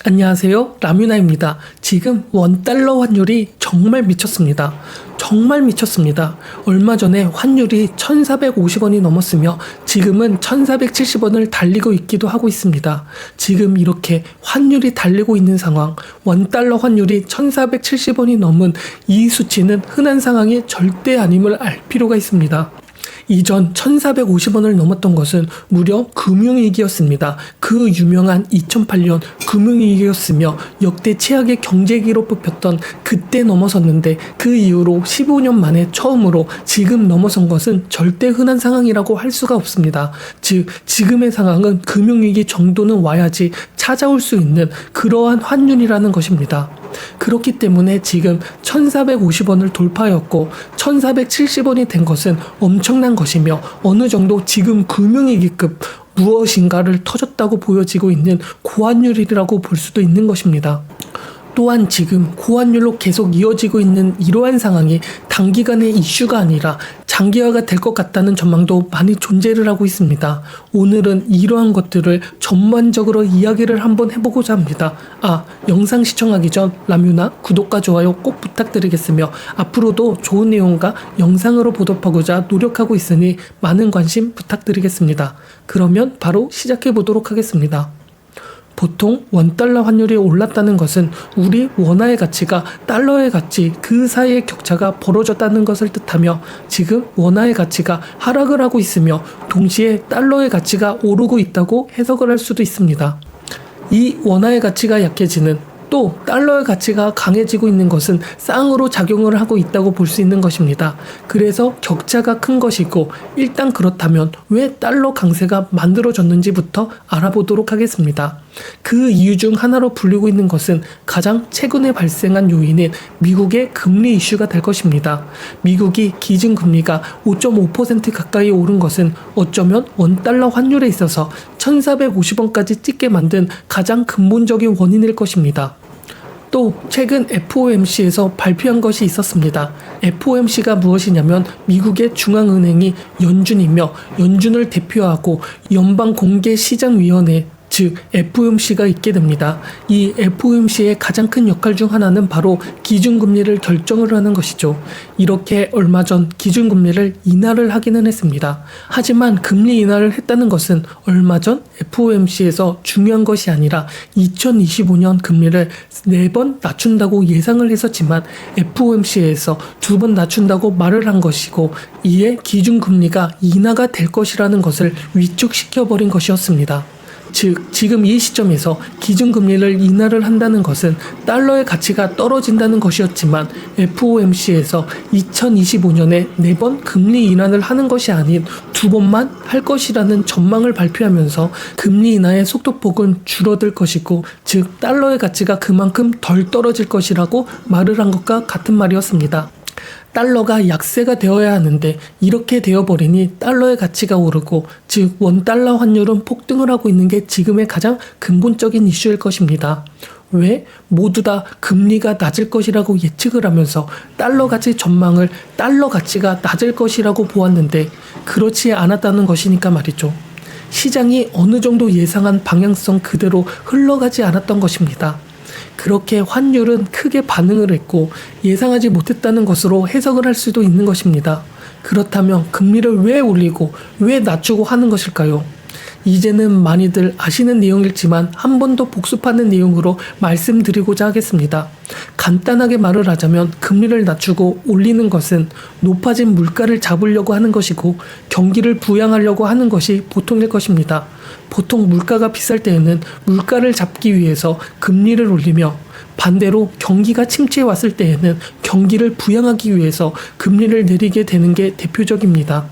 안녕하세요. 라뮤나입니다. 지금 원달러 환율이 정말 미쳤습니다. 정말 미쳤습니다. 얼마 전에 환율이 1,450원이 넘었으며 지금은 1,470원을 달리고 있기도 하고 있습니다. 지금 이렇게 환율이 달리고 있는 상황, 원달러 환율이 1,470원이 넘은 이 수치는 흔한 상황이 절대 아님을 알 필요가 있습니다. 이전 1,450원을 넘었던 것은 무려 금융위기였습니다. 그 유명한 2008년 금융위기였으며 역대 최악의 경제기로 뽑혔던 그때 넘어섰는데 그 이후로 15년 만에 처음으로 지금 넘어선 것은 절대 흔한 상황이라고 할 수가 없습니다. 즉 지금의 상황은 금융위기 정도는 와야지 찾아올 수 있는 그러한 환율이라는 것입니다. 그렇기 때문에 지금 1,450원을 돌파하였고 1,470원이 된 것은 엄청난 것이며 어느 정도 지금 금융위기급 무엇인가를 터졌다고 보여지고 있는 고환율이라고 볼 수도 있는 것입니다. 또한 지금 고환율로 계속 이어지고 있는 이러한 상황이 단기간의 이슈가 아니라 장기화가 될 것 같다는 전망도 많이 존재를 하고 있습니다. 오늘은 이러한 것들을 전반적으로 이야기를 한번 해보고자 합니다. 영상 시청하기 전 라뮤나 구독과 좋아요 꼭 부탁드리겠으며 앞으로도 좋은 내용과 영상으로 보답하고자 노력하고 있으니 많은 관심 부탁드리겠습니다. 그러면 바로 시작해 보도록 하겠습니다. 보통 원달러 환율이 올랐다는 것은 우리 원화의 가치가 달러의 가치 그 사이의 격차가 벌어졌다는 것을 뜻하며 지금 원화의 가치가 하락을 하고 있으며 동시에 달러의 가치가 오르고 있다고 해석을 할 수도 있습니다. 이 원화의 가치가 약해지는 또 달러의 가치가 강해지고 있는 것은 쌍으로 작용을 하고 있다고 볼 수 있는 것입니다. 그래서 격차가 큰 것이고 일단 그렇다면 왜 달러 강세가 만들어졌는지부터 알아보도록 하겠습니다. 그 이유 중 하나로 불리고 있는 것은 가장 최근에 발생한 요인인 미국의 금리 이슈가 될 것입니다. 미국이 기준금리가 5.5% 가까이 오른 것은 어쩌면 원달러 환율에 있어서 1,450원까지 찍게 만든 가장 근본적인 원인일 것입니다. 또 최근 FOMC에서 발표한 것이 있었습니다. FOMC가 무엇이냐면 미국의 중앙은행이 연준이며 연준을 대표하고 연방공개시장위원회 즉 FOMC가 있게 됩니다. 이 FOMC의 가장 큰 역할 중 하나는 바로 기준금리를 결정을 하는 것이죠. 이렇게 얼마 전 기준금리를 인하를 하기는 했습니다. 하지만 금리 인하를 했다는 것은 얼마 전 FOMC에서 중요한 것이 아니라 2025년 금리를 4번 낮춘다고 예상을 했었지만 FOMC에서 2번 낮춘다고 말을 한 것이고 이에 기준금리가 인하가 될 것이라는 것을 위축시켜버린 것이었습니다. 즉 지금 이 시점에서 기준금리를 인하를 한다는 것은 달러의 가치가 떨어진다는 것이었지만 FOMC에서 2025년에 4번 금리 인하를 하는 것이 아닌 2번만 할 것이라는 전망을 발표하면서 금리 인하의 속도폭은 줄어들 것이고 즉 달러의 가치가 그만큼 덜 떨어질 것이라고 말을 한 것과 같은 말이었습니다. 달러가 약세가 되어야 하는데 이렇게 되어버리니 달러의 가치가 오르고 즉 원달러 환율은 폭등을 하고 있는 게 지금의 가장 근본적인 이슈일 것입니다. 왜? 모두 다 금리가 낮을 것이라고 예측을 하면서 달러 가치 전망을 달러 가치가 낮을 것이라고 보았는데 그렇지 않았다는 것이니까 말이죠. 시장이 어느 정도 예상한 방향성 그대로 흘러가지 않았던 것입니다. 그렇게 환율은 크게 반응을 했고 예상하지 못했다는 것으로 해석을 할 수도 있는 것입니다. 그렇다면 금리를 왜 올리고 왜 낮추고 하는 것일까요? 이제는 많이들 아시는 내용이지만 한 번 더 복습하는 내용으로 말씀드리고자 하겠습니다. 간단하게 말을 하자면 금리를 낮추고 올리는 것은 높아진 물가를 잡으려고 하는 것이고 경기를 부양하려고 하는 것이 보통일 것입니다. 보통 물가가 비쌀 때에는 물가를 잡기 위해서 금리를 올리며 반대로 경기가 침체해 왔을 때에는 경기를 부양하기 위해서 금리를 내리게 되는 게 대표적입니다.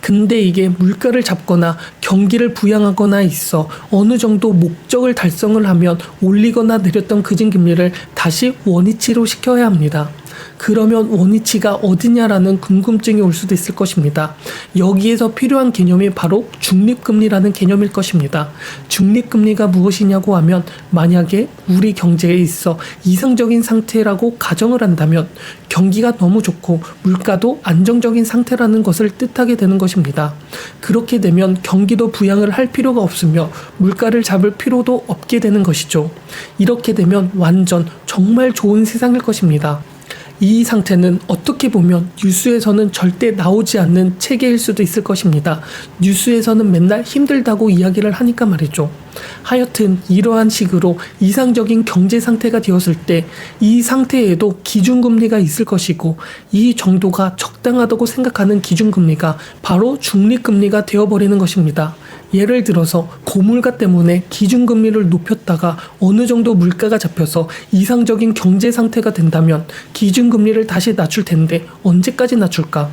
근데 이게 물가를 잡거나 경기를 부양하거나 있어 어느 정도 목적을 달성을 하면 올리거나 내렸던 기준금리를 다시 원위치로 시켜야 합니다. 그러면 원위치가 어디냐라는 궁금증이 올 수도 있을 것입니다. 여기에서 필요한 개념이 바로 중립금리라는 개념일 것입니다. 중립금리가 무엇이냐고 하면 만약에 우리 경제에 있어 이상적인 상태라고 가정을 한다면 경기가 너무 좋고 물가도 안정적인 상태라는 것을 뜻하게 되는 것입니다. 그렇게 되면 경기도 부양을 할 필요가 없으며 물가를 잡을 필요도 없게 되는 것이죠. 이렇게 되면 완전 정말 좋은 세상일 것입니다. 이 상태는 어떻게 보면 뉴스에서는 절대 나오지 않는 체계일 수도 있을 것입니다. 뉴스에서는 맨날 힘들다고 이야기를 하니까 말이죠. 하여튼 이러한 식으로 이상적인 경제 상태가 되었을 때 이 상태에도 기준금리가 있을 것이고 이 정도가 적당하다고 생각하는 기준금리가 바로 중립금리가 되어버리는 것입니다. 예를 들어서 고물가 때문에 기준금리를 높였다가 어느 정도 물가가 잡혀서 이상적인 경제 상태가 된다면 기준금리를 다시 낮출 텐데 언제까지 낮출까?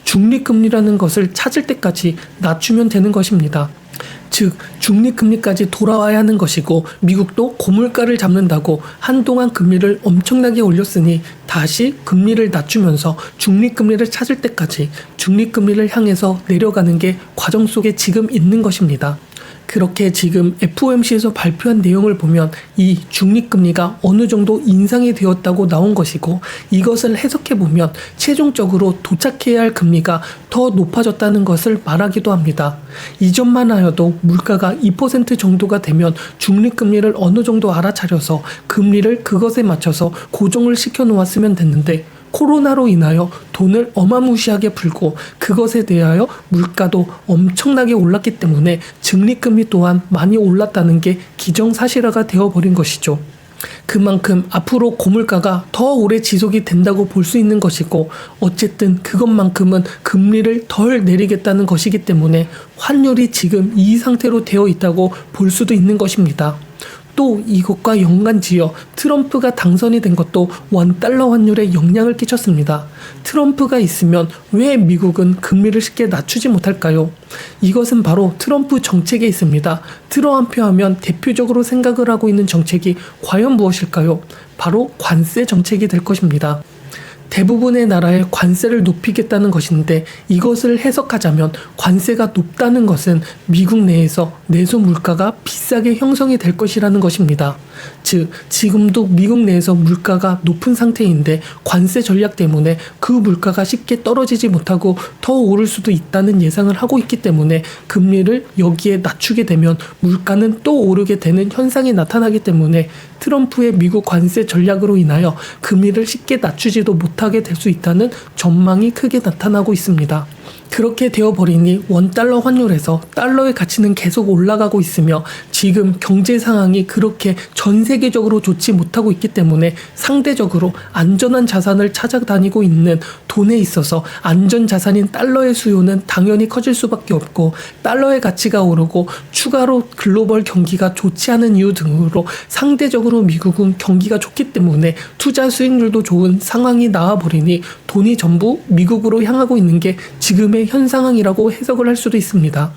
중립금리라는 것을 찾을 때까지 낮추면 되는 것입니다. 즉 중립금리까지 돌아와야 하는 것이고 미국도 고물가를 잡는다고 한동안 금리를 엄청나게 올렸으니 다시 금리를 낮추면서 중립금리를 찾을 때까지 중립금리를 향해서 내려가는 게 과정 속에 지금 있는 것입니다. 그렇게 지금 FOMC에서 발표한 내용을 보면 이 중립금리가 어느 정도 인상이 되었다고 나온 것이고 이것을 해석해보면 최종적으로 도착해야 할 금리가 더 높아졌다는 것을 말하기도 합니다. 이전만 하여도 물가가 2% 정도가 되면 중립금리를 어느 정도 알아차려서 금리를 그것에 맞춰서 고정을 시켜 놓았으면 됐는데 코로나로 인하여 돈을 어마무시하게 풀고 그것에 대하여 물가도 엄청나게 올랐기 때문에 적립금리 또한 많이 올랐다는 게 기정사실화가 되어버린 것이죠. 그만큼 앞으로 고물가가 더 오래 지속이 된다고 볼 수 있는 것이고 어쨌든 그것만큼은 금리를 덜 내리겠다는 것이기 때문에 환율이 지금 이 상태로 되어 있다고 볼 수도 있는 것입니다. 또 이것과 연관지어 트럼프가 당선이 된 것도 원달러 환율에 영향을 끼쳤습니다. 트럼프가 있으면 왜 미국은 금리를 쉽게 낮추지 못할까요? 이것은 바로 트럼프 정책에 있습니다. 트럼프 하면 대표적으로 생각을 하고 있는 정책이 과연 무엇일까요? 바로 관세 정책이 될 것입니다. 대부분의 나라의 관세를 높이겠다는 것인데 이것을 해석하자면 관세가 높다는 것은 미국 내에서 내수 물가가 비싸게 형성이 될 것이라는 것입니다. 즉 지금도 미국 내에서 물가가 높은 상태인데 관세 전략 때문에 그 물가가 쉽게 떨어지지 못하고 더 오를 수도 있다는 예상을 하고 있기 때문에 금리를 여기에 낮추게 되면 물가는 또 오르게 되는 현상이 나타나기 때문에 트럼프의 미국 관세 전략으로 인하여 금리를 쉽게 낮추지도 못하게 될 수 있다는 전망이 크게 나타나고 있습니다. 그렇게 되어버리니 원달러 환율에서 달러의 가치는 계속 올라가고 있으며 지금 경제 상황이 그렇게 전 세계적으로 좋지 못하고 있기 때문에 상대적으로 안전한 자산을 찾아다니고 있는 돈에 있어서 안전 자산인 달러의 수요는 당연히 커질 수밖에 없고 달러의 가치가 오르고 추가로 글로벌 경기가 좋지 않은 이유 등으로 상대적으로 미국은 경기가 좋기 때문에 투자 수익률도 좋은 상황이 나와버리니 돈이 전부 미국으로 향하고 있는 게 지금의 현 상황이라고 해석을 할 수도 있습니다.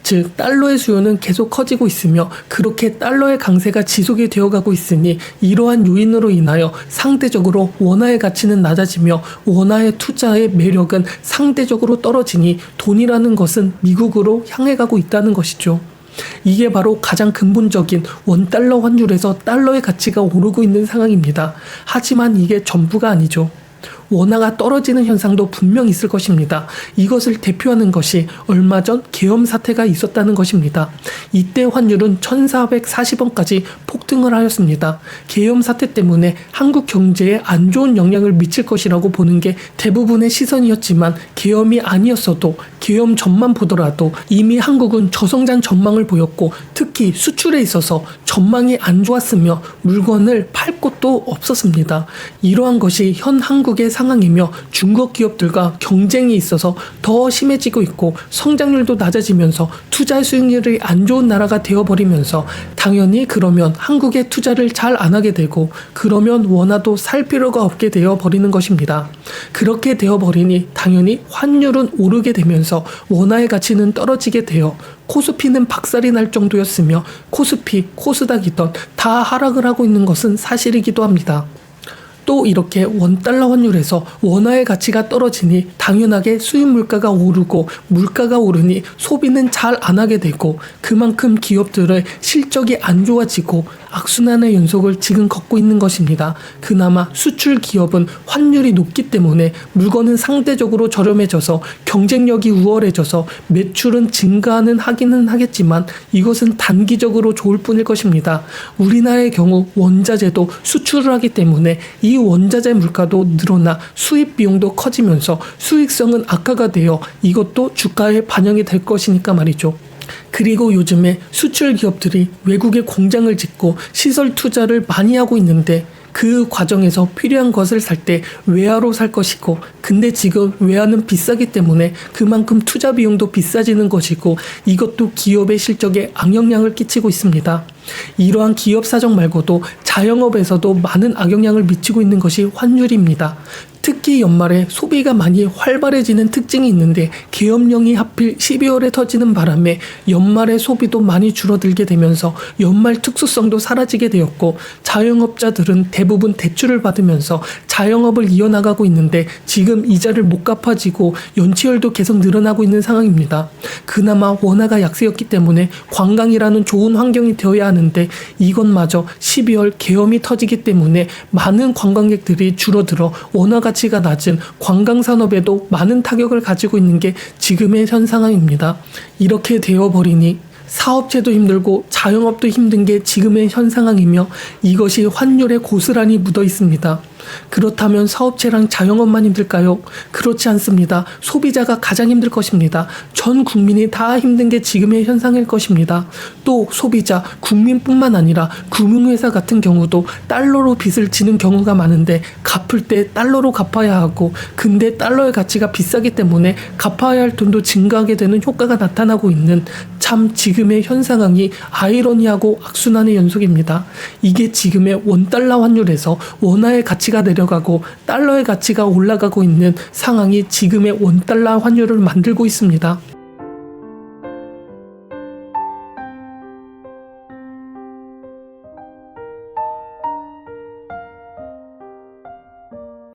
즉 달러의 수요는 계속 커지고 있으며 그렇게 달러의 강세가 지속이 되어가고 있으니 이러한 요인으로 인하여 상대적으로 원화의 가치는 낮아지며 원화의 투자의 매력은 상대적으로 떨어지니 돈이라는 것은 미국으로 향해 가고 있다는 것이죠. 이게 바로 가장 근본적인 원달러 환율에서 달러의 가치가 오르고 있는 상황입니다. 하지만 이게 전부가 아니죠. 원화가 떨어지는 현상도 분명 있을 것입니다. 이것을 대표하는 것이 얼마 전 계엄 사태가 있었다는 것입니다. 이때 환율은 1440원까지 폭등을 하였습니다. 계엄 사태 때문에 한국 경제에 안 좋은 영향을 미칠 것이라고 보는 게 대부분의 시선이었지만 계엄이 아니었어도 계엄 전만 보더라도 이미 한국은 저성장 전망을 보였고 특히 수출에 있어서 전망이 안 좋았으며 물건을 팔 곳도 없었습니다. 이러한 것이 현 한국의 상황이며 중국 기업들과 경쟁이 있어서 더 심해지고 있고 성장률도 낮아지면서 투자 수익률이 안 좋은 나라가 되어버리면서 당연히 그러면 한국에 투자를 잘 안 하게 되고 그러면 원화도 살 필요가 없게 되어버리는 것입니다. 그렇게 되어버리니 당연히 환율은 오르게 되면서 원화의 가치는 떨어지게 되어 코스피는 박살이 날 정도였으며 코스피, 코스닥이던 다 하락을 하고 있는 것은 사실이기도 합니다. 또 이렇게 원달러 환율에서 원화의 가치가 떨어지니 당연하게 수입 물가가 오르고 물가가 오르니 소비는 잘 안 하게 되고 그만큼 기업들의 실적이 안 좋아지고 악순환의 연속을 지금 걷고 있는 것입니다. 그나마 수출 기업은 환율이 높기 때문에 물건은 상대적으로 저렴해져서 경쟁력이 우월해져서 매출은 증가는 하기는 하겠지만 이것은 단기적으로 좋을 뿐일 것입니다. 우리나라의 경우 원자재도 수출을 하기 때문에 이 원자재 물가도 늘어나 수입 비용도 커지면서 수익성은 악화가 되어 이것도 주가에 반영이 될 것이니까 말이죠. 그리고 요즘에 수출 기업들이 외국에 공장을 짓고 시설 투자를 많이 하고 있는데 그 과정에서 필요한 것을 살 때 외화로 살 것이고 근데 지금 외화는 비싸기 때문에 그만큼 투자 비용도 비싸지는 것이고 이것도 기업의 실적에 악영향을 끼치고 있습니다. 이러한 기업 사정 말고도 자영업에서도 많은 악영향을 미치고 있는 것이 환율입니다. 특히 연말에 소비가 많이 활발해지는 특징이 있는데 계엄령이 하필 12월에 터지는 바람에 연말에 소비도 많이 줄어들게 되면서 연말 특수성도 사라지게 되었고 자영업자들은 대부분 대출을 받으면서 자영업을 이어나가고 있는데 지금 이자를 못 갚아지고 연체율도 계속 늘어나고 있는 상황입니다. 그나마 원화가 약세였기 때문에 관광이라는 좋은 환경이 되어야 하는데 이것마저 12월 계엄이 터지기 때문에 많은 관광객들이 줄어들어 원화 가치가 낮은 관광산업에도 많은 타격을 가지고 있는 게 지금의 현 상황입니다. 이렇게 되어버리니 사업체도 힘들고 자영업도 힘든 게 지금의 현 상황이며 이것이 환율에 고스란히 묻어 있습니다. 그렇다면 사업체랑 자영업만 힘들까요? 그렇지 않습니다. 소비자가 가장 힘들 것입니다. 전 국민이 다 힘든 게 지금의 현상일 것입니다. 또 소비자, 국민뿐만 아니라 금융회사 같은 경우도 달러로 빚을 지는 경우가 많은데 갚을 때 달러로 갚아야 하고 근데 달러의 가치가 비싸기 때문에 갚아야 할 돈도 증가하게 되는 효과가 나타나고 있는 참 지금의 현 상황이 아이러니하고 악순환의 연속입니다. 이게 지금의 원달러 환율에서 원화의 가치가 내려가고 달러의 가치가 올라가고 있는 상황이 지금의 원달러 환율을 만들고 있습니다.